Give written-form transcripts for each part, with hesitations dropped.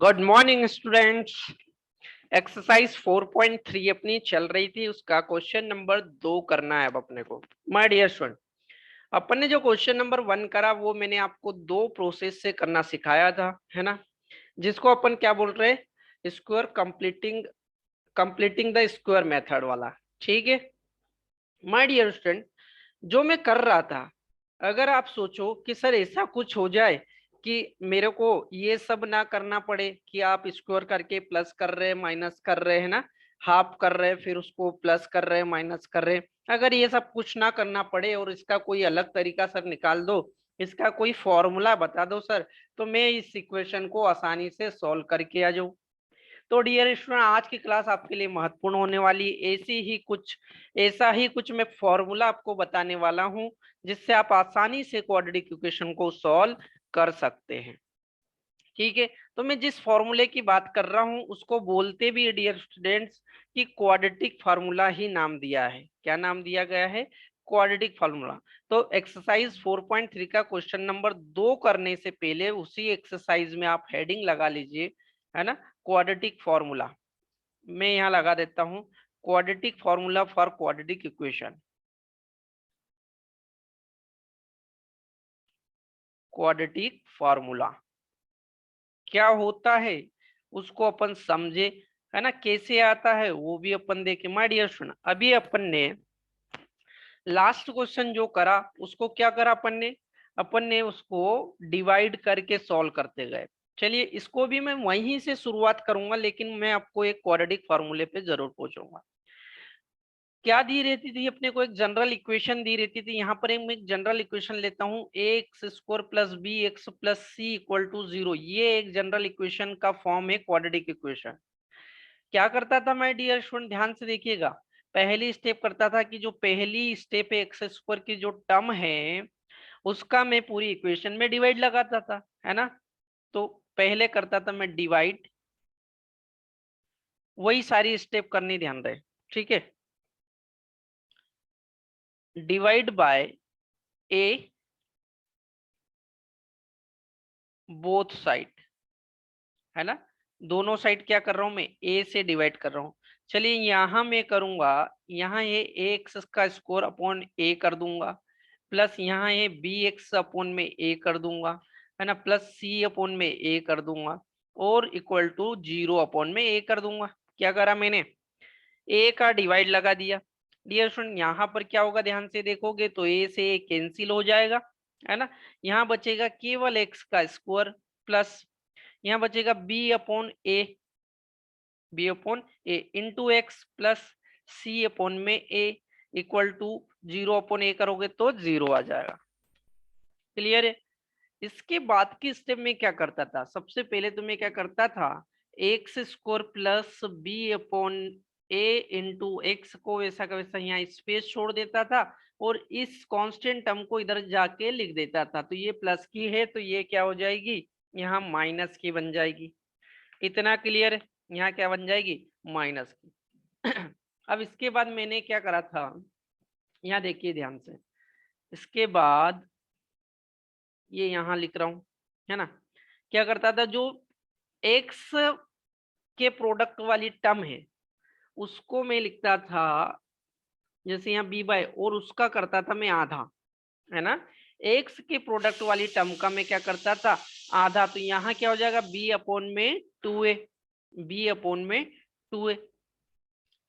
Good morning students. Exercise 4.3 अपनी चल रही थी, उसका क्वेश्चन नंबर 2 करना है अब अपने को। माय डियर स्टूडेंट, अपन ने जो क्वेश्चन नंबर 1 करा वो मैंने आपको दो प्रोसेस से करना सिखाया था, है ना, जिसको अपन क्या बोल रहे हैं, square completing the square method वाला। ठीक है माय डियर स्टूडेंट, जो मैं कर रहा था, अगर आप सोचो कि सर ऐसा कुछ हो जाए कि मेरे को ये सब ना करना पड़े कि आप स्क्वायर करके प्लस कर रहे हैं माइनस कर रहे हैं ना, हाफ कर रहे हैं फिर उसको प्लस कर रहे हैं माइनस कर रहे हैं, अगर ये सब कुछ ना करना पड़े और इसका कोई अलग तरीका सर निकाल दो, इसका कोई फॉर्मूला बता दो सर, तो मैं इस इक्वेशन को आसानी से सॉल्व करके आ जाऊं। तो डियर स्टूडेंट, आज की क्लास आपके लिए महत्वपूर्ण होने वाली, ऐसा ही कुछ मैं फॉर्मूला आपको बताने वाला हूं जिससे आप आसानी से क्वाड्रेटिक इक्वेशन को सॉल्व कर सकते हैं। ठीक है, तो मैं जिस फॉर्मूले की बात कर रहा हूं उसको बोलते भी डियर स्टूडेंट्स कि क्वाड्रेटिक फार्मूला ही नाम दिया है। क्या नाम दिया गया है? Quadratic formula. तो एक्सरसाइज 4.3 का क्वेश्चन नंबर 2 करने से पहले उसी एक्सरसाइज में आप हेडिंग लगा लीजिए, है ना, क्वाड्रेटिक फार्मूला। मैं यहाँ लगा देता हूँ quadratic formula for quadratic equation. Quadratic formula क्या होता है उसको अपन समझे, है ना, कैसे आता है वो भी अपन देखे। माय डियर स्टूडेंट, अभी अपन ने लास्ट क्वेश्चन जो करा उसको क्या करा अपन ने उसको डिवाइड करके सॉल्व करते गए। चलिए इसको भी मैं वहीं से शुरुआत करूंगा, लेकिन मैं आपको एक क्वाड्रेटिक फार्मूले पे जरूर पहुंचूंगा। क्या दी रहती थी अपने को? एक जनरल इक्वेशन दी रहती थी। यहाँ पर मैं एक जनरल इक्वेशन लेता हूँ, a x square plus b x plus c equal to 0। ये एक जनरल इक्वेशन का फॉर्म है क्वाड्रेटिक इक्वेशन। क्या करता था माय डियर स्टूडेंट, ध्यान से देखिएगा। पहली स्टेप करता था कि जो पहली स्टेप है एक्स स्क्वायर की जो टर्म है उसका मैं पूरी इक्वेशन में डिवाइड लगाता था, है ना। तो पहले करता था मैं डिवाइड, वही सारी स्टेप करनी, ध्यान रहे। ठीक है, divide by A both side, है ना। दोनों साइड क्या कर रहा हूं मैं, ए से डिवाइड कर रहा हूं। चलिए यहां मैं करूंगा, यहाँ ये एक्स का स्क्वायर अपॉन ए कर दूंगा, प्लस यहाँ ये बी एक्स अपॉन में ए कर दूंगा, है ना, प्लस सी अपॉन में ए कर दूंगा, और इक्वल टू 0 अपॉन में ए कर दूंगा। क्या करा मैंने? ए का डिवाइड लगा दिया। डियर स्टूडेंट, यहाँ पर क्या होगा, ध्यान से देखोगे तो ए से ए कैंसिल हो जाएगा, है ना। यहाँ बचेगा केवल एक्स का स्क्वायर, प्लस यहाँ बचेगा B upon a into x plus C upon में ए इक्वल टू 0 अपॉन ए करोगे तो 0 आ जाएगा। क्लियर है? इसके बाद की स्टेप में क्या करता था, सबसे पहले तो मैं क्या करता था, x square plus b upon a into x को वैसा का वैसा यहाँ स्पेस छोड़ देता था, और इस कांस्टेंट टर्म को इधर जाके लिख देता था। तो ये प्लस की है तो ये क्या हो जाएगी, यहाँ माइनस की बन जाएगी। इतना क्लियर है? यहाँ क्या बन जाएगी, माइनस की। अब इसके बाद मैंने क्या करा था, यहाँ देखिए ध्यान से। इसके बाद ये यहाँ लिख रहा हूँ, है ना। क्या करता था, जो एक्स के प्रोडक्ट वाली टर्म है उसको मैं लिखता था जैसे यहाँ बी बाय, और उसका करता था मैं आधा, है ना। एक्स के प्रोडक्ट वाली टर्म का मैं क्या करता था, आधा। तो यहाँ क्या हो जाएगा, बी अपॉन में 2a, बी अपॉन में 2a।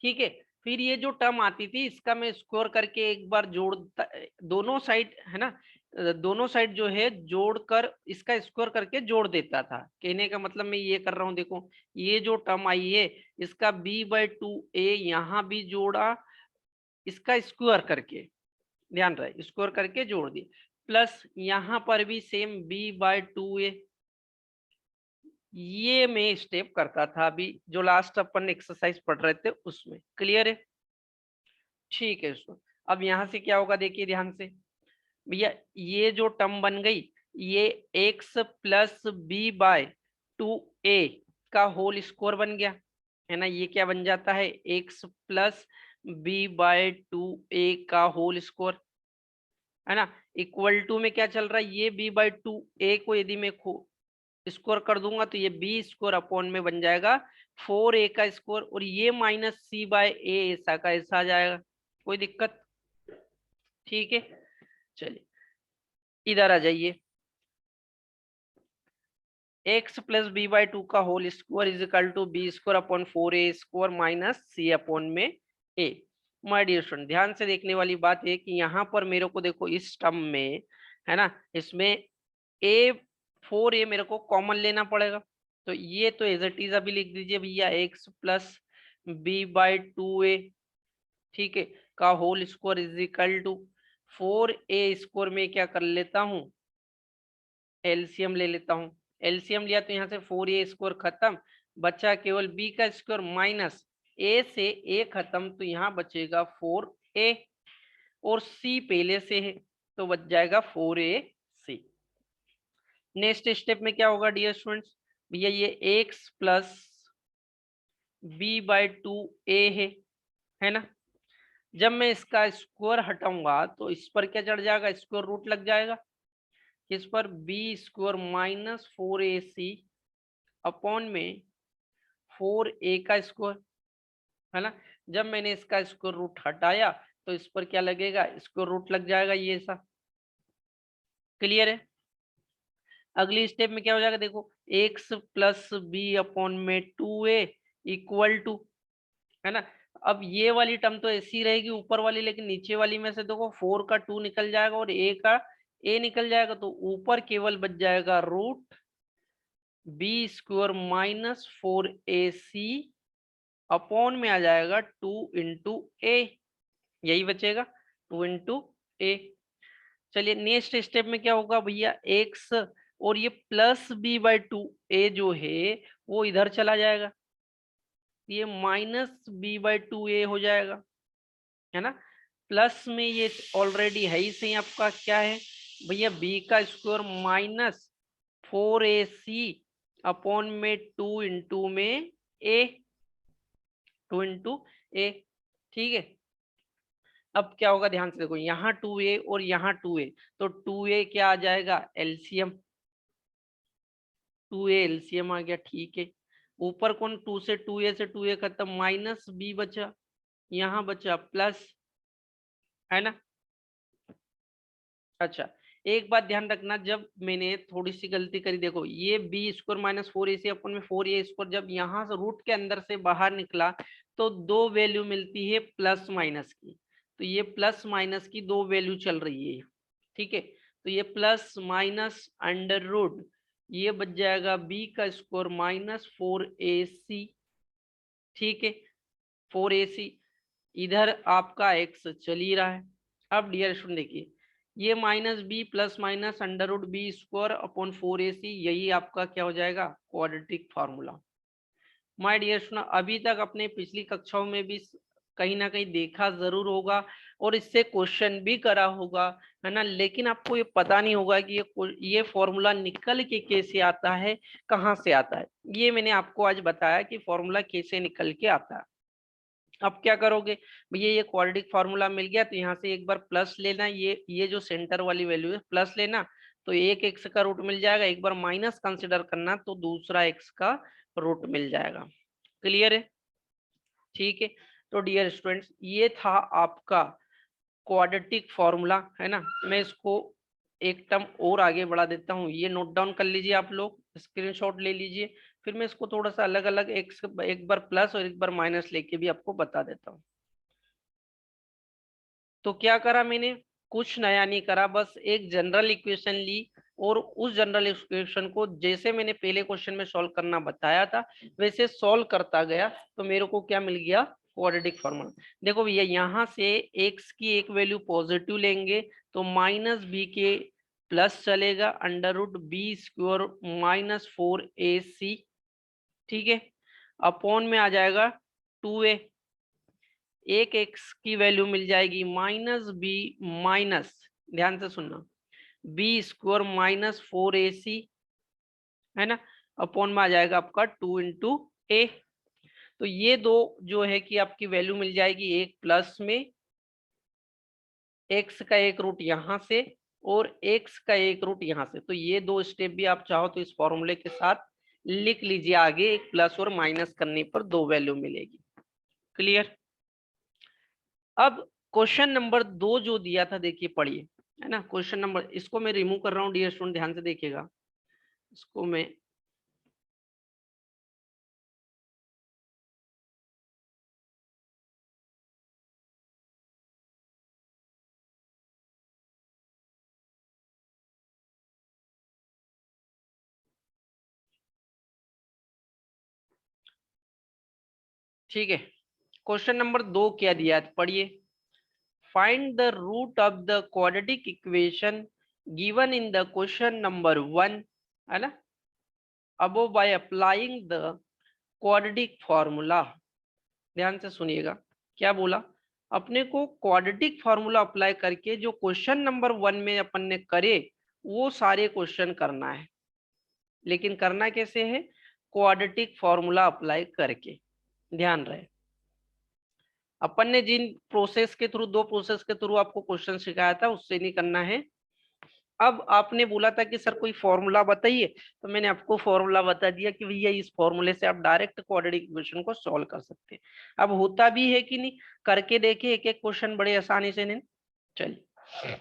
ठीक है, फिर ये जो टर्म आती थी इसका मैं स्क्वायर करके एक बार जोड़ता, दोनों साइड, है ना, दोनों साइड जो है जोड़कर इसका स्क्वायर करके जोड़ देता था। कहने का मतलब मैं ये कर रहा हूँ, देखो ये जो टर्म आई है इसका b/2a यहाँ भी जोड़ा, इसका स्क्वायर करके, ध्यान रहे स्क्वायर करके जोड़ दिए, प्लस यहाँ पर भी सेम b/2a। ये मैं स्टेप करता था अभी जो लास्ट अपन एक्सरसाइज पढ़ रहे थे उसमें। क्लियर है? ठीक है दोस्तों, अब यहाँ से क्या होगा देखिए ध्यान से भैया, ये जो टर्म बन गई ये x plus B bye 2a का होल स्क्वायर बन गया, है ना। ये क्या बन जाता है, x plus B bye 2a का होल स्क्वायर, है ना, इक्वल टू में क्या चल रहा है, ये b/2a को यदि मैं स्क्वायर कर दूंगा तो ये बी स्क्वायर अपॉन में बन जाएगा 4a का स्क्वायर, और ये माइनस सी बाय ए ऐसा का ऐसा आ जाएगा। कोई दिक्कत? ठीक है, चलिए इधर आ जाइए। X plus b by two का whole square is equal to b square upon 4a square minus c upon में ए। माय डियर स्टूडेंट, ध्यान से देखने वाली बात है कि यहाँ पर मेरे को देखो इस टर्म में है ना, इसमें ए 4a मेरे को कॉमन लेना पड़ेगा, तो ये तो एज इट इज अभी लिख दीजिए भैया x plus b by 2a, ठीक है, का whole square is equal to 4a square में क्या कर लेता हूँ, एलसीएम ले लेता हूँ। एलसीएम लिया तो यहाँ से 4a स्क्वायर खत्म, बचा केवल b का स्क्वायर माइनस a से a खत्म, तो यहाँ बचेगा 4a, और c पहले से है तो बच जाएगा 4ac। नेक्स्ट स्टेप में क्या होगा डियर स्टूडेंट्स, भैया ये x plus b by 2a है ना, जब मैं इसका स्क्वायर हटाऊंगा तो इस पर क्या चढ़ जाएगा, स्क्वायर रूट लग जाएगा, इस पर B square minus 4ac upon में 4a का स्क्वायर है ना। जब मैंने इसका स्क्वायर रूट हटाया तो इस पर क्या लगेगा, स्क्वायर रूट लग जाएगा, ये ऐसा। क्लियर है? अगली स्टेप में क्या हो जाएगा, देखो एक्स प्लस बी अपॉन में 2a इक्वल टू है ना। अब ये वाली टर्म तो ऐसी रहेगी ऊपर वाली, लेकिन नीचे वाली में से देखो 4 का 2 निकल जाएगा और a का a निकल जाएगा, तो ऊपर केवल बच जाएगा root b square minus 4ac upon में आ जाएगा 2 इंटू ए, यही बचेगा 2 इंटू ए। चलिए नेक्स्ट स्टेप में क्या होगा भैया, एक्स और ये प्लस बी बाई 2a जो है वो इधर चला जाएगा, ये माइनस बी बाई 2a हो जाएगा है ना। प्लस में ये ऑलरेडी है ही सही, आपका क्या है भैया, b का स्क्वायर माइनस 4ac अपॉन में 2 इंटू में a, 2 इंटू ए, ठीक है। अब क्या होगा, ध्यान से देखो, यहाँ 2a और यहाँ 2a, तो 2a क्या आ जाएगा, एलसीएम, 2a एलसीएम आ गया, ठीक है। ऊपर कौन, 2 से 2a से 2a खत्म, माइनस b बचा, यहाँ बचा प्लस, है ना। अच्छा, एक बात ध्यान रखना, जब मैंने थोड़ी सी गलती करी, देखो ये बी स्क्वायर माइनस 4ac अपन में 4a स्क्वायर जब यहाँ से रूट के अंदर से बाहर निकला तो दो वैल्यू मिलती है प्लस माइनस की, तो ये प्लस माइनस की दो वैल्यू चल रही है, ठीक है। तो ये प्लस माइनस अंडर रूट, ये बच जाएगा b का स्क्वायर माइनस 4ac, ठीक है, 4ac, इधर आपका x चल ही रहा है। अब डियर स्टूडेंट देखिए, ये minus b plus minus under root b square upon 4ac, यही आपका क्या हो जाएगा, quadratic formula. My dear student, अभी तक अपने पिछली कक्षाओं में भी कहीं ना कहीं देखा जरूर होगा और इससे क्वेश्चन भी करा होगा, है ना, लेकिन आपको ये पता नहीं होगा कि ये फॉर्मूला निकल के कैसे आता है, कहाँ से आता है। ये मैंने आपको आज बताया कि फॉर्मूला कैसे निकल के आता है। अब क्या करोगे भैया, ये क्वाड्रेटिक फार्मूला मिल गया तो यहाँ से एक बार प्लस लेना, ये जो सेंटर वाली वैल्यू है प्लस लेना, तो एक एक्स का रूट मिल जाएगा, एक बार माइनस कंसिडर करना तो दूसरा एक्स का रूट मिल जाएगा। क्लियर है? ठीक है, तो डियर स्टूडेंट्स ये था आपका क्वाड्रेटिक फॉर्मूला, है ना। मैं इसको एक टर्म और आगे बढ़ा देता हूँ, ये नोट डाउन कर लीजिए, आप लोग स्क्रीनशॉट ले लीजिए, फिर मैं इसको थोड़ा सा अलग अलग एक बार प्लस और एक बार माइनस लेके भी आपको बता देता हूँ। तो क्या करा मैंने, कुछ नया नहीं करा, बस एक जनरल इक्वेशन ली और उस जनरल इक्वेशन को जैसे मैंने पहले क्वेश्चन में सॉल्व करना बताया था वैसे सॉल्व करता गया, तो मेरे को क्या मिल गया, क्वाड्रेटिक फॉर्मूला। देखो भैया, यहाँ से x की एक वैल्यू पॉजिटिव लेंगे तो माइनस बी के प्लस चलेगा under root b square minus 4ac, ठीक है, अपॉन में आ जाएगा 2a, एक एक्स की वैल्यू मिल जाएगी माइनस बी माइनस, ध्यान से सुनना, बी स्क्वायर माइनस 4ac, है ना, अपॉन में आ जाएगा आपका 2 इंटू ए। तो ये दो जो है कि आपकी वैल्यू मिल जाएगी, एक प्लस में एक्स का एक रूट यहाँ से और x का एक रूट यहाँ से। तो ये दो स्टेप भी आप चाहो तो इस फॉर्मूले के साथ लिख लीजिए, आगे एक प्लस और माइनस करने पर दो वैल्यू मिलेगी। क्लियर। अब क्वेश्चन नंबर 2 जो दिया था देखिए, पढ़िए, है ना। क्वेश्चन नंबर, इसको मैं रिमूव कर रहा हूँ डियर स्टूडेंट, ध्यान से देखिएगा। इसको मैं ठीक है। क्वेश्चन नंबर 2 क्या दिया है, पढ़िए। Find the root of the quadratic equation given in the question number 1, है ना, above by applying the quadratic formula. ध्यान से सुनिएगा, क्या बोला, अपने को क्वाड्रेटिक फॉर्मूला अप्लाई करके जो क्वेश्चन नंबर 1 में अपन ने करे वो सारे क्वेश्चन करना है। लेकिन करना कैसे है, क्वाड्रेटिक फॉर्मूला अप्लाई करके। ध्यान रहे, अपन ने जिन प्रोसेस के थ्रू, दो प्रोसेस के थ्रू आपको क्वेश्चन सिखाया था उससे नहीं करना है। अब आपने बोला था कि सर कोई फॉर्मूला बताइए, तो मैंने आपको फॉर्मूला बता दिया कि भैया इस फॉर्मूले से आप डायरेक्ट क्वाड्रेटिक इक्वेशन को सॉल्व कर सकते हैं। अब होता भी है कि नहीं, करके देखिए एक एक क्वेश्चन बड़े आसानी से। नहीं, चलिए।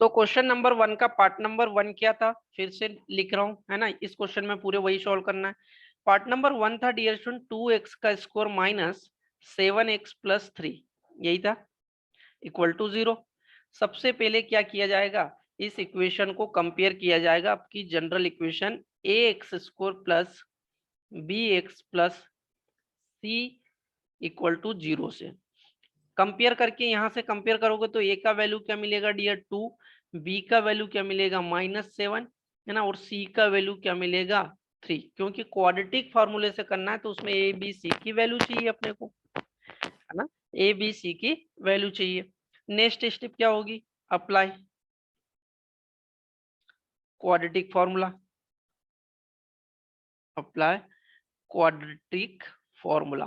तो क्वेश्चन नंबर 1 का पार्ट नंबर 1 क्या था, फिर से लिख रहा हूं, है ना। इस क्वेश्चन में पूरे वही सॉल्व करना है। पार्ट नंबर 1 था डियर स्टूडेंट, 2x का स्क्वायर माइनस 7x प्लस 3, यही था, इक्वल टू 0। सबसे पहले क्या किया जाएगा, इस इक्वेशन को कंपेयर किया जाएगा आपकी general equation a x square plus b x plus c equal to 0 से। कंपेयर करके, यहां से कंपेयर करोगे तो ए का वैल्यू क्या मिलेगा डियर 2, बी का वैल्यू क्या मिलेगा -7, है ना, और सी का वैल्यू क्या मिलेगा 3। क्योंकि क्वाड्रेटिक फॉर्मूले से करना है तो उसमें ए बी सी की वैल्यू चाहिए अपने को, है ना, ए बी सी की वैल्यू चाहिए। नेक्स्ट स्टेप क्या होगी, apply quadratic formula, apply quadratic formula.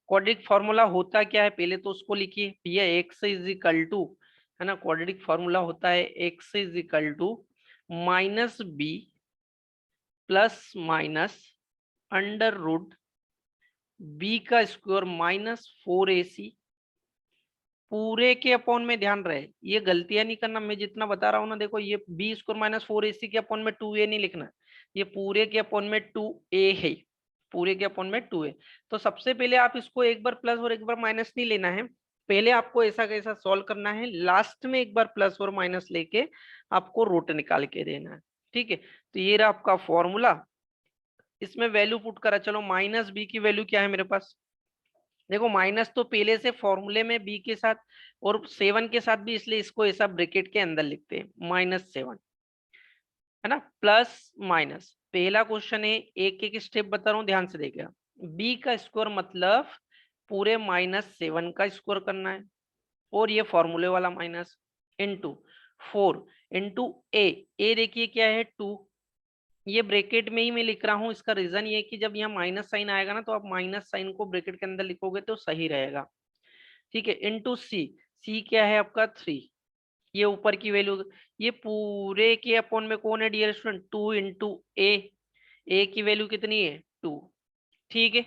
Quadratic formula होता क्या है, पहले तो उसको लिखिए भैया, एक्स इज इक्वल टू, है ना, क्वाड्रेटिक फॉर्मूला होता है x is equal to minus b plus minus under root b का स्क्वायर माइनस 4ac पूरे के अपॉन में। ध्यान रहे, ये गलतियां नहीं करना, मैं जितना बता रहा हूँ ना, देखो ये बी स्क्वायर माइनस 4ac के अपॉन में 2a नहीं लिखना, ये पूरे के अपॉन में 2a है, पूरे के अपॉन में 2a। तो सबसे पहले आप इसको एक बार प्लस और एक बार माइनस नहीं लेना है, पहले आपको ऐसा कैसा सॉल्व करना है, लास्ट में एक बार प्लस और माइनस लेके आपको रूट निकाल के देना है। ठीक है, तो ये रहा आपका फॉर्मूला। इसमें वैल्यू पुट करा, चलो माइनस बी की वैल्यू क्या है मेरे पास, देखो माइनस तो पहले से फॉर्मूले में बी के साथ और 7 के साथ भी, इसलिए इसको ऐसा ब्रैकेट के अंदर लिखते हैं -7, है ना, प्लस माइनस। पहला क्वेश्चन है, एक एक स्टेप बता रहा हूँ, ध्यान से देखिएगा। बी का स्क्वायर मतलब पूरे -7 का स्क्वायर करना है, और ये फॉर्मूले वाला माइनस इंटू 4 इंटू ए, ए देखिए क्या है 2, ये ब्रैकेट में ही मैं लिख रहा हूँ। इसका रीजन ये है कि जब यहाँ माइनस साइन आएगा ना, तो आप माइनस साइन को ब्रैकेट के अंदर लिखोगे तो सही रहेगा। ठीक है, इंटू सी, सी क्या है आपका 3, ये ऊपर की वैल्यू, ये पूरे के अपॉन में कौन है डियर स्टूडेंट, 2 इंटू ए की वैल्यू कितनी है 2। ठीक है,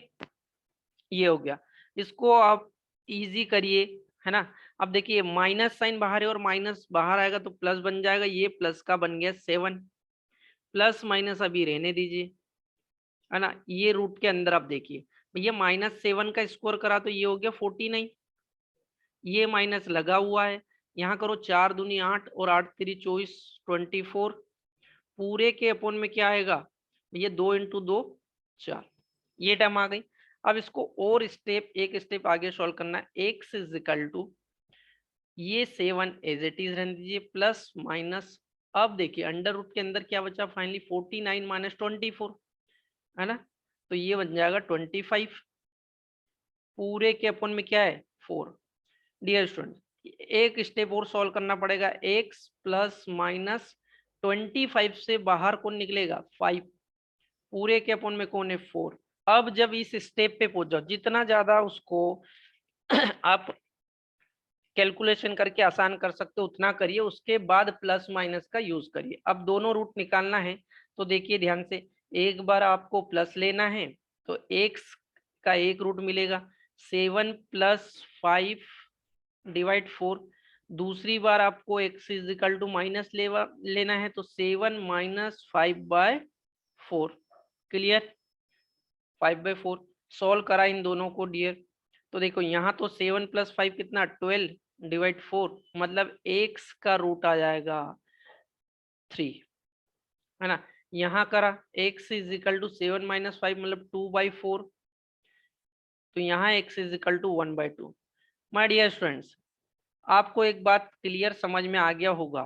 ये हो गया। इसको आप इजी करिए, है ना। अब देखिए माइनस साइन बाहर है और माइनस बाहर आएगा तो प्लस बन जाएगा, ये प्लस का बन गया 7, प्लस माइनस अभी रहने दीजिए, है ना। ये रूट के अंदर आप देखिए भैया, -7 का स्क्वायर करा तो ये हो गया 49, ये माइनस लगा हुआ है, यहाँ करो 4 दूनी 8 और 8 3 24 24, पूरे के अपोन में क्या आएगा ये 2 इंटू 2 4, ये टर्म आ गई। अब इसको और स्टेप, एक स्टेप आगे सॉल्व करना है, एक्स इज इक्वल टू ये 7 एज इट इज रहने दीजिए, प्लस माइनस। अब देखिए अंडर रूट के अंदर क्या बचा फाइनली, 49 माइनस 24, है ना, तो ये बन जाएगा 25, पूरे के अपन में क्या है 4। डियर स्टूडेंट एक स्टेप और सॉल्व करना पड़ेगा, x प्लस माइनस 25 से बाहर कौन निकलेगा 5, पूरे के अपन में कौन है 4। अब जब इस स्टेप पे पहुंच जाओ, जितना ज्यादा उसको आप कैलकुलेशन करके आसान कर सकते हो उतना करिए, उसके बाद प्लस माइनस का यूज करिए। अब दोनों रूट निकालना है तो देखिए ध्यान से, एक बार आपको प्लस लेना है तो एक्स का एक रूट मिलेगा 7 + 5 / 4। दूसरी बार आपको x = माइनस लेना है तो 7 - 5/4। क्लियर? 5/4 सॉल्व करा इन दोनों को डियर, तो देखो यहाँ तो 7 + 5 कितना 12 / 4, मतलब x का रूट आ जाएगा 3, है ना। यहाँ करा x = 7 - 5 मतलब 2/4, तो यहाँ x = 1/2। माय डियर स्टूडेंट्स, आपको एक बात क्लियर समझ में आ गया होगा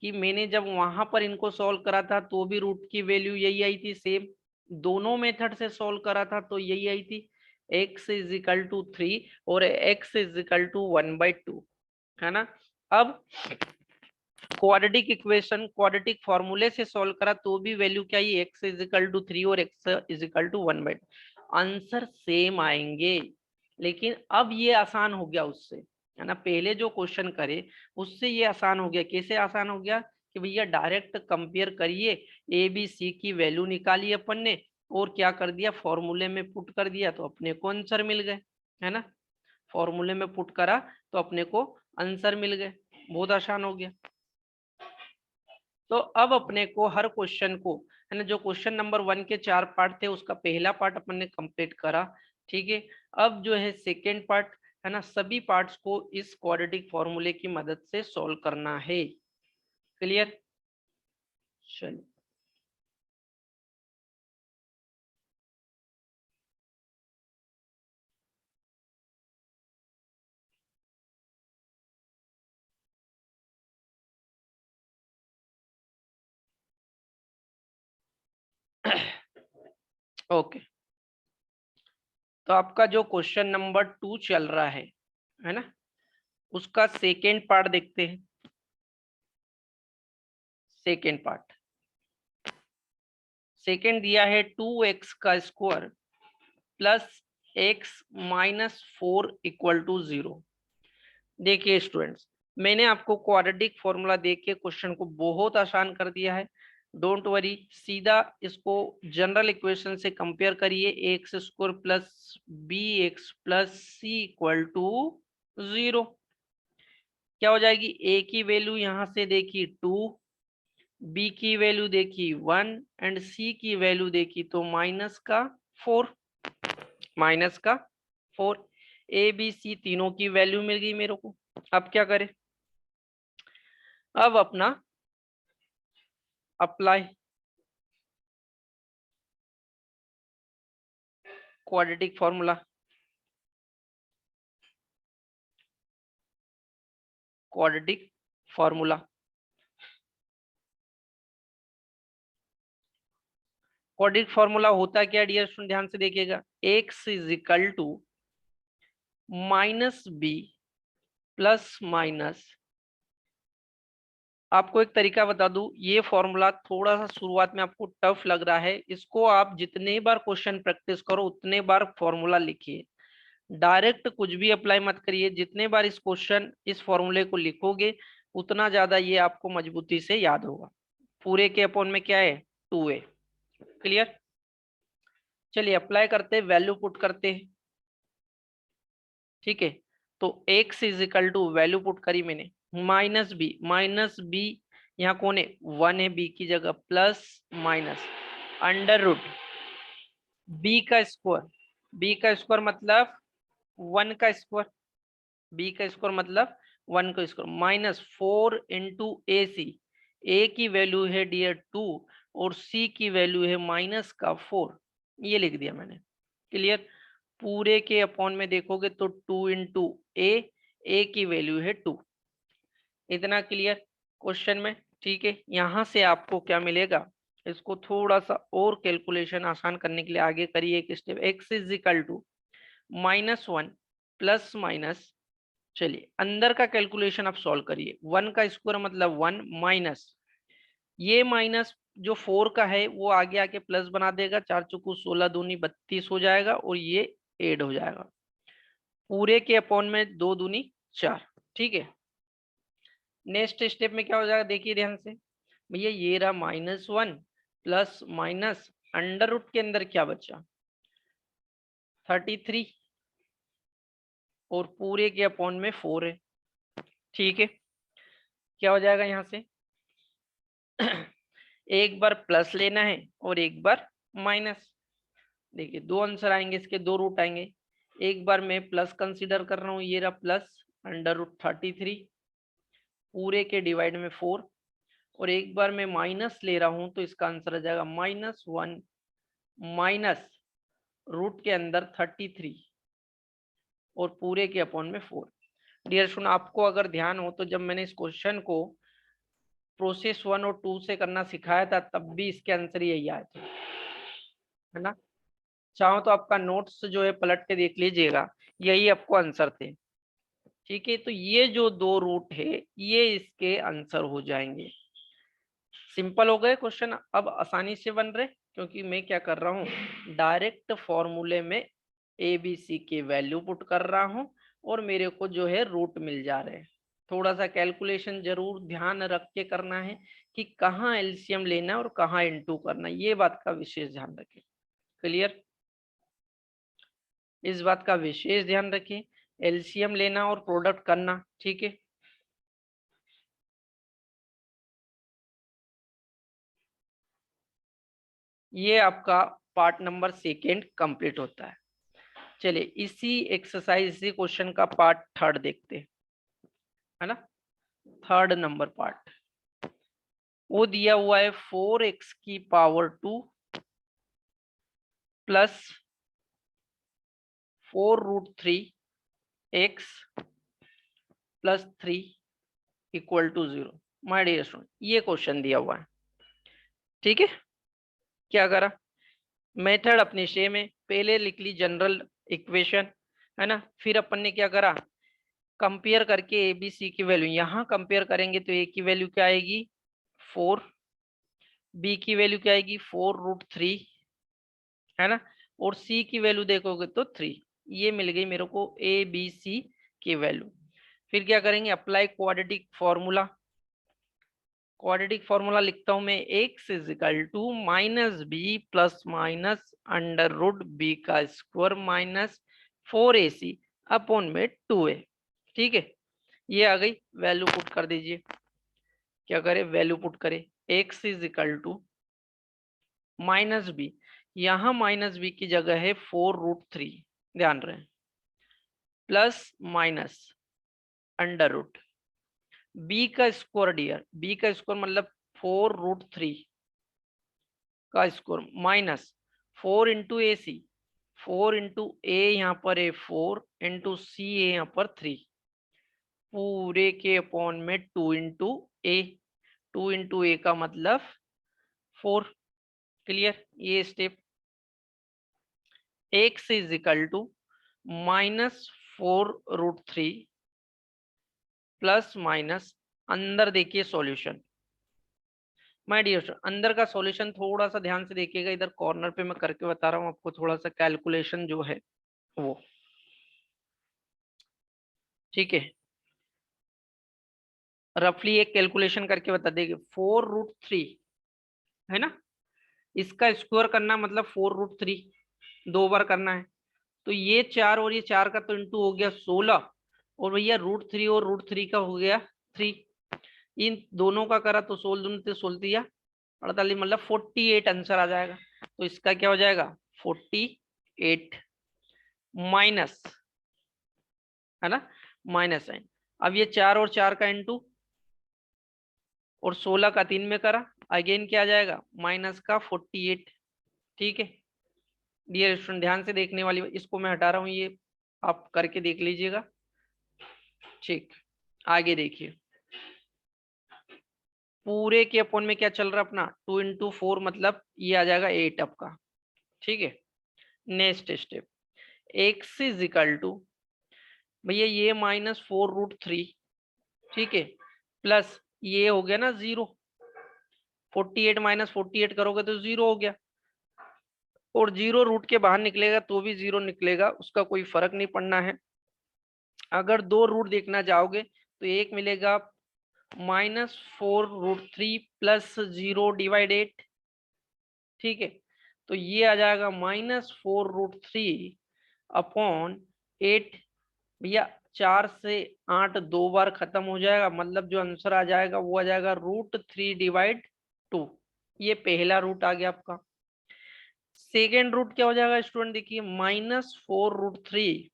कि मैंने जब वहां पर इनको सॉल्व करा था तो भी रूट की वैल्यू यही आई थी सेम, दोनों मेथड से सॉल्व करा था तो यही आई थी, x = 3 और x = 1/2, है ना। अब क्वाड्रेटिक इक्वेशन क्वाड्रेटिक फॉर्मूले से सॉल्व करा तो भी वैल्यू क्या आई, x = 3 और x = 1/2, आंसर सेम आएंगे। लेकिन अब ये आसान हो गया उससे, है ना, पहले जो क्वेश्चन करे उससे ये आसान हो गया। कैसे आसान हो गया कि भैया डायरेक्ट कंपेयर करिए, ए बी सी की वैल्यू निकाली अपन ने और क्या कर दिया, फॉर्मूले में पुट कर दिया तो अपने को आंसर मिल गए, है ना। फॉर्मूले में पुट करा तो अपने को आंसर मिल गए, बहुत आसान हो गया। तो अब अपने को हर क्वेश्चन को, है ना, जो क्वेश्चन नंबर 1 के 4 पार्ट थे उसका पहला पार्ट अपन ने कंप्लीट करा, ठीक है। अब जो है सेकेंड पार्ट, है ना, सभी पार्ट्स को इस क्वाड्रेटिक फॉर्मूले की मदद से सॉल्व करना है। क्लियर? चलिए ओके, तो आपका जो क्वेश्चन नंबर 2 चल रहा है ना, उसका सेकेंड पार्ट देखते हैं। सेकेंड पार्ट, सेकेंड दिया है 2x का स्क्वायर प्लस x - 4 = 0। देखिए स्टूडेंट्स, मैंने आपको क्वाड्रेटिक फॉर्मूला देख के क्वेश्चन को बहुत आसान कर दिया है, डोंट वरी। सीधा इसको जनरल इक्वेशन से कंपेयर करिए, x² plus bx plus c = 0। क्या हो जाएगी, a की वैल्यू यहाँ से देखी 2, b की वैल्यू देखी 1 एंड c की वैल्यू देखी तो -4, -4। ए बी सी तीनों की वैल्यू मिल गई मेरे को। अब क्या करें, अब अपना apply quadratic formula, quadratic formula, quadratic formula होता क्या डियर स्टूडेंट, ध्यान से देखिएगा, x = -b प्लस माइनस, आपको एक तरीका बता दूं, ये फॉर्मूला थोड़ा सा शुरुआत में आपको टफ लग रहा है, इसको आप जितने बार क्वेश्चन प्रैक्टिस करो उतने बार फॉर्मूला लिखिए, डायरेक्ट कुछ भी अप्लाई मत करिए। जितने बार इस क्वेश्चन इस फॉर्मूले को लिखोगे उतना ज्यादा ये आपको मजबूती से याद होगा। पूरे के अपॉन में क्या है, 2a। क्लियर? चलिए अप्लाई करते हैं, वैल्यू पुट करते हैं, ठीक है। तो x = वैल्यू पुट करी मैंने, -b यहाँ कौन है, 1 है b की जगह, plus minus under root b का स्क्वायर मतलब 1 का स्क्वायर, b का स्क्वायर मतलब 1 का स्क्वायर, -4 × ac। a की वैल्यू है डियर 2 और c की वैल्यू है -4, ये लिख दिया मैंने। क्लियर? पूरे के अपॉन में देखोगे तो 2 × a की वैल्यू है 2। इतना क्लियर क्वेश्चन में? ठीक है, यहां से आपको क्या मिलेगा, इसको थोड़ा सा और कैलकुलेशन आसान करने के लिए आगे करिए एक स्टेप, x = -1 प्लस माइनस, चलिए अंदर का कैलकुलेशन आप सॉल्व करिए, 1 का स्क्वायर मतलब 1 माइनस, ये माइनस जो 4 का है वो आगे आके प्लस बना देगा, 4 × 4 = 16, 32 हो जाएगा और ये ऐड हो जाएगा, पूरे के अपॉन में 2 दूनी 4। ठीक है, नेक्स्ट स्टेप में क्या हो जाएगा देखिए ध्यान से भैया, ये रहा -1 प्लस माइनस अंडर रूट के अंदर क्या बचा 33 और पूरे के अपॉन में 4 है। ठीक है, क्या हो जाएगा यहाँ से एक बार प्लस लेना है और एक बार माइनस। देखिए दो आंसर आएंगे, इसके दो रूट आएंगे। एक बार मैं प्लस कंसीडर कर रहा हूँ, ये रहा प्लस √33 पूरे के डिवाइड में 4, और एक बार मैं माइनस ले रहा हूं तो इसका आंसर आ जाएगा -1 माइनस रूट के अंदर 33 और पूरे के अपॉन में 4। डियर स्टूडेंट, आपको अगर ध्यान हो तो जब मैंने इस क्वेश्चन को प्रोसेस 1 और 2 से करना सिखाया था तब भी इसके आंसर यही आए थे, है ना। चाहो तो आपका नोट्स जो है पलट के देख लीजिएगा, यही आपको आंसर थे। ठीक है, तो ये जो दो रूट है ये इसके आंसर हो जाएंगे। सिंपल हो गए क्वेश्चन, अब आसानी से बन रहे, क्योंकि मैं क्या कर रहा हूँ डायरेक्ट फॉर्मूले में ABC के वैल्यू पुट कर रहा हूँ और मेरे को जो है रूट मिल जा रहे हैं। थोड़ा सा कैलकुलेशन जरूर ध्यान रख के करना है कि कहाँ एलसीएम लेना है और कहाँ इनटू करना है, ये बात का विशेष ध्यान रखें। क्लियर, इस बात का विशेष ध्यान रखें, एलसीएम लेना और प्रोडक्ट करना। ठीक है, ये आपका पार्ट नंबर 2 कंप्लीट होता है। चलिए इसी एक्सरसाइज इसी क्वेश्चन का पार्ट 3 देखते हैं, है ना। 3 नंबर पार्ट वो दिया हुआ है 4x की power 2 plus 4√3x plus 3 equal to 0। My dear student, ये क्वेश्चन दिया हुआ है। ठीक है, क्या करा, मेथड अपनी सेम है, पहले लिख ली जनरल इक्वेशन, है ना। फिर अपन ने क्या करा, कंपेयर करके ABC की वैल्यू, यहाँ कंपेयर करेंगे तो A की वैल्यू क्या आएगी 4, B की वैल्यू क्या आएगी 4√3, है ना, और C की वैल्यू देखोगे तो 3। ये मिल गई मेरे को ABC की वैल्यू। फिर क्या करेंगे, apply quadratic formula. Quadratic formula लिखता हूं मैं, x is equal to -b plus minus √b का स्क्वायर माइनस 4ac अपॉन में 2a। ठीक है, ये आ गई वैल्यू, पुट कर दीजिए। क्या करे, वैल्यू पुट करे, x इजिकल टू -b, यहाँ -b की जगह है 4√3, ध्यान रहे, plus minus under root b का स्क्वायर। डियर b का स्क्वायर मतलब 4√3 का square minus 4 into a c, 4 into a यहाँ पर है 4 इंटू सी है यहाँ पर 3 पूरे के अपॉन में 2 इंटू ए, 2 इंटू ए का मतलब 4। क्लियर, ये step. x is equal to -4√3 plus minus, अंदर देखिए सॉल्यूशन। माय डियर, अंदर का सॉल्यूशन थोड़ा सा ध्यान से देखिएगा, इधर कॉर्नर पे मैं करके बता रहा हूँ आपको, थोड़ा सा कैलकुलेशन जो है वो। ठीक है, रफली एक कैलकुलेशन करके बता देंगे, 4√3, है ना, इसका स्क्वायर करना मतलब 4√3 दो बार करना है, तो ये 4 और ये 4 का तो इंटू हो गया 16, और भैया √3 और √3 का हो गया 3, इन दोनों का करा तो 16 दूनी तो 16 दिया 48, मतलब 48 आंसर आ जाएगा। तो इसका क्या हो जाएगा 48 माइनस, है ना, माइनस साइन। अब ये 4 और 4 का इंटू और 16 का 3 में करा, अगेन क्या आ जाएगा माइनस का 48। ठीक है डियर स्टूडेंट, ध्यान से देखने वाली, इसको मैं हटा रहा हूँ, ये आप करके देख लीजिएगा। ठीक, आगे देखिए, पूरे के अपॉन में क्या चल रहा है अपना 2 इंटू 4 मतलब ये आ जाएगा 8 आपका। ठीक है, next step, x is equal to भैया ये -4√3, ठीक है, प्लस ये हो गया ना 0, 48 माइनस 48 करोगे तो 0 हो गया, और 0 रूट के बाहर निकलेगा तो भी 0 निकलेगा, उसका कोई फर्क नहीं पड़ना है। अगर दो रूट देखना चाहोगे तो एक मिलेगा -4√3 प्लस 0 डिवाइड 8, ठीक है। तो ये आ जाएगा -4√3 अपॉन 8। भैया 4 से 8 दो बार खत्म हो जाएगा, मतलब जो आंसर आ जाएगा वो आ जाएगा √3 डिवाइड 2। ये पहला रूट आ गया आपका। सेकेंड रूट क्या हो जाएगा स्टूडेंट, देखिए -4√3।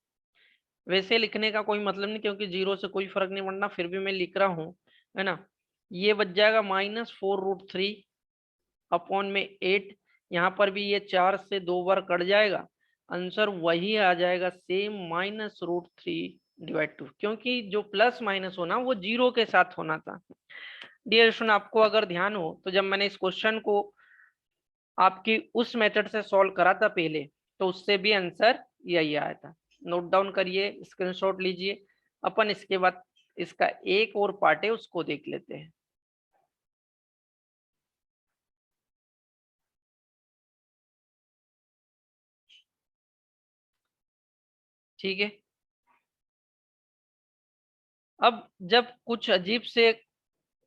वैसे लिखने का कोई मतलब नहीं क्योंकि जीरो से कोई फर्क नहीं पड़ना, फिर भी मैं लिख रहा हूँ, है ना। ये बच जाएगा -4√3 अपॉन में 8। यहाँ पर भी ये 4 से दो बार कट जाएगा, आंसर वही आ जाएगा सेम -√3 डिवाइड 2, क्योंकि जो प्लस माइनस होना वो जीरो के साथ होना था। डियर स्टूडेंट, आपको अगर ध्यान हो तो जब मैंने इस क्वेश्चन को आपकी उस मेथड से सॉल्व करा था पहले, तो उससे भी आंसर यही आया था। नोट डाउन करिए, स्क्रीनशॉट लीजिए। अपन इसके बाद इसका एक और पार्ट है उसको देख लेते हैं। ठीक है। अब जब कुछ अजीब से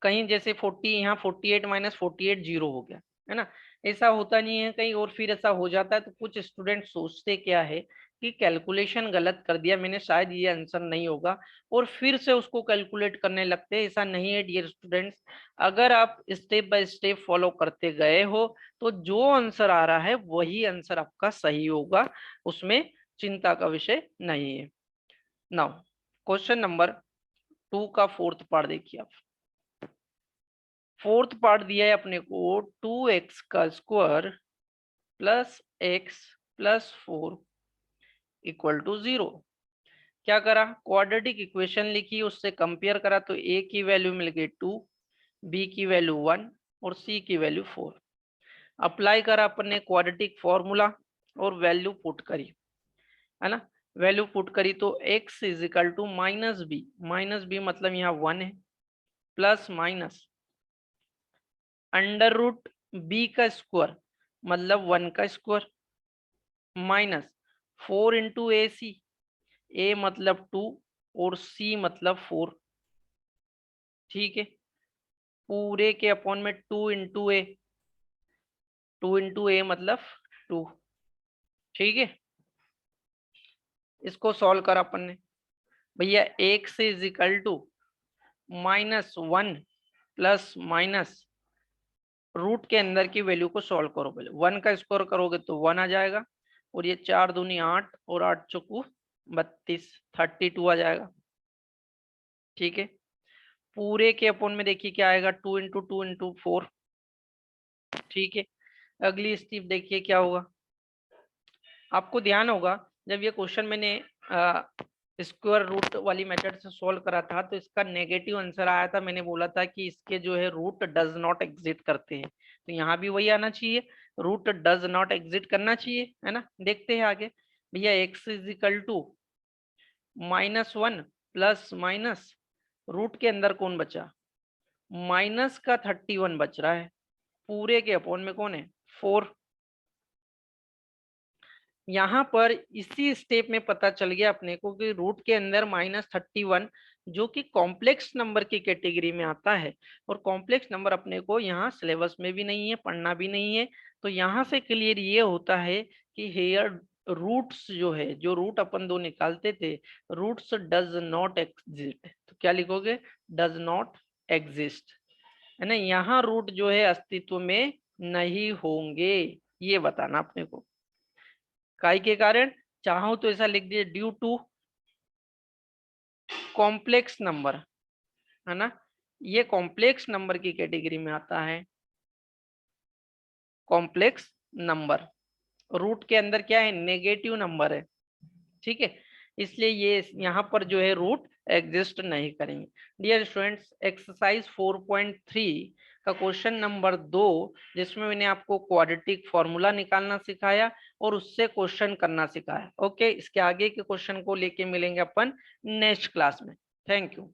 कहीं जैसे 40 यहाँ 48 माइनस 48 जीरो हो गया, है ना। ऐसा होता नहीं है कहीं, और फिर ऐसा हो जाता है तो कुछ स्टूडेंट सोचते क्या है कि कैलकुलेशन गलत कर दिया मैंने, शायद ये आंसर नहीं होगा, और फिर से उसको कैलकुलेट करने लगते हैं। ऐसा नहीं है डियर स्टूडेंट्स, अगर आप स्टेप बाय स्टेप फॉलो करते गए हो तो जो आंसर आ रहा है वही आंसर आपका सही होगा, उसमें चिंता का विषय नहीं है। नाउ क्वेश्चन नंबर 2 का फोर्थ पार्ट देखिए आप। फोर्थ पार्ट दिया है अपने को 2x का square plus x plus 4 equal to 0। क्या करा, क्वाड्रेटिक इक्वेशन लिखी, उससे कंपेयर करा तो a की वैल्यू मिल गई 2, b की वैल्यू 1 और c की वैल्यू 4। अप्लाई करा अपन ने क्वाड्रेटिक फॉर्मूला और वैल्यू पुट करी, है ना। वैल्यू पुट करी तो x is equal to minus b मतलब यहाँ 1 है, plus minus under root b का स्क्वायर मतलब 1 का square, minus 4 into a c, a मतलब 2 और सी मतलब 4, ठीक है। पूरे के अपॉन में 2 इंटू ए मतलब 2, ठीक है। इसको सॉल्व करा अपन ने, भैया x is equal to -1 plus minus root के अंदर की वैल्यू को सॉल्व करो। पहले 1 का स्क्वायर करोगे तो 1 आ जाएगा, और ये 4 दूनी 8 और 8 चौकू 32, 32 आ जाएगा, ठीक है। पूरे के अपॉन में देखिए क्या आएगा, 2 इंटू 4, ठीक है। अगली स्टेप देखिए क्या होगा। आपको ध्यान होगा जब ये क्वेश्चन मैंने स्क्वायर रूट वाली मेथड से सॉल्व करा था तो इसका नेगेटिव आंसर आया था। मैंने बोला था कि इसके जो है रूट डज नॉट एग्जिट करते हैं, तो यहाँ भी वही आना चाहिए, रूट डज नॉट एग्जिट करना चाहिए, है ना। देखते हैं आगे। भैया x is equal to -1 plus minus root के अंदर कौन बचा, माइनस का 31 बच रहा है, पूरे के अपॉन में कौन है 4। यहाँ पर इसी स्टेप में पता चल गया अपने को कि रूट के अंदर -31 जो कि कॉम्प्लेक्स नंबर की कैटेगरी में आता है, और कॉम्प्लेक्स नंबर अपने को यहाँ सिलेबस में भी नहीं है, पढ़ना भी नहीं है। तो यहाँ से क्लियर ये होता है कि हेयर रूट्स जो है, जो रूट अपन दो निकालते थे, रूट्स डज नॉट एग्जिस्ट, तो क्या लिखोगे, डज नॉट एग्जिस्ट, है ना। यहाँ रूट जो है अस्तित्व में नहीं होंगे, ये बताना अपने को। काई के कारण, चाहो तो ऐसा लिख दिए ड्यू टू कॉम्प्लेक्स नंबर, है ना। ये कॉम्प्लेक्स नंबर की कैटेगरी में आता है, कॉम्प्लेक्स नंबर। रूट के अंदर क्या है, नेगेटिव नंबर है, ठीक है। इसलिए ये यहाँ पर जो है रूट एग्जिस्ट नहीं करेंगे। डियर स्टूडेंट्स, एक्सरसाइज 4.3 का क्वेश्चन नंबर 2, जिसमें मैंने आपको क्वाड्रेटिक फॉर्मूला निकालना सिखाया और उससे क्वेश्चन करना सिखाया। ओके, इसके आगे के क्वेश्चन को लेके मिलेंगे अपन नेक्स्ट क्लास में। Thank you.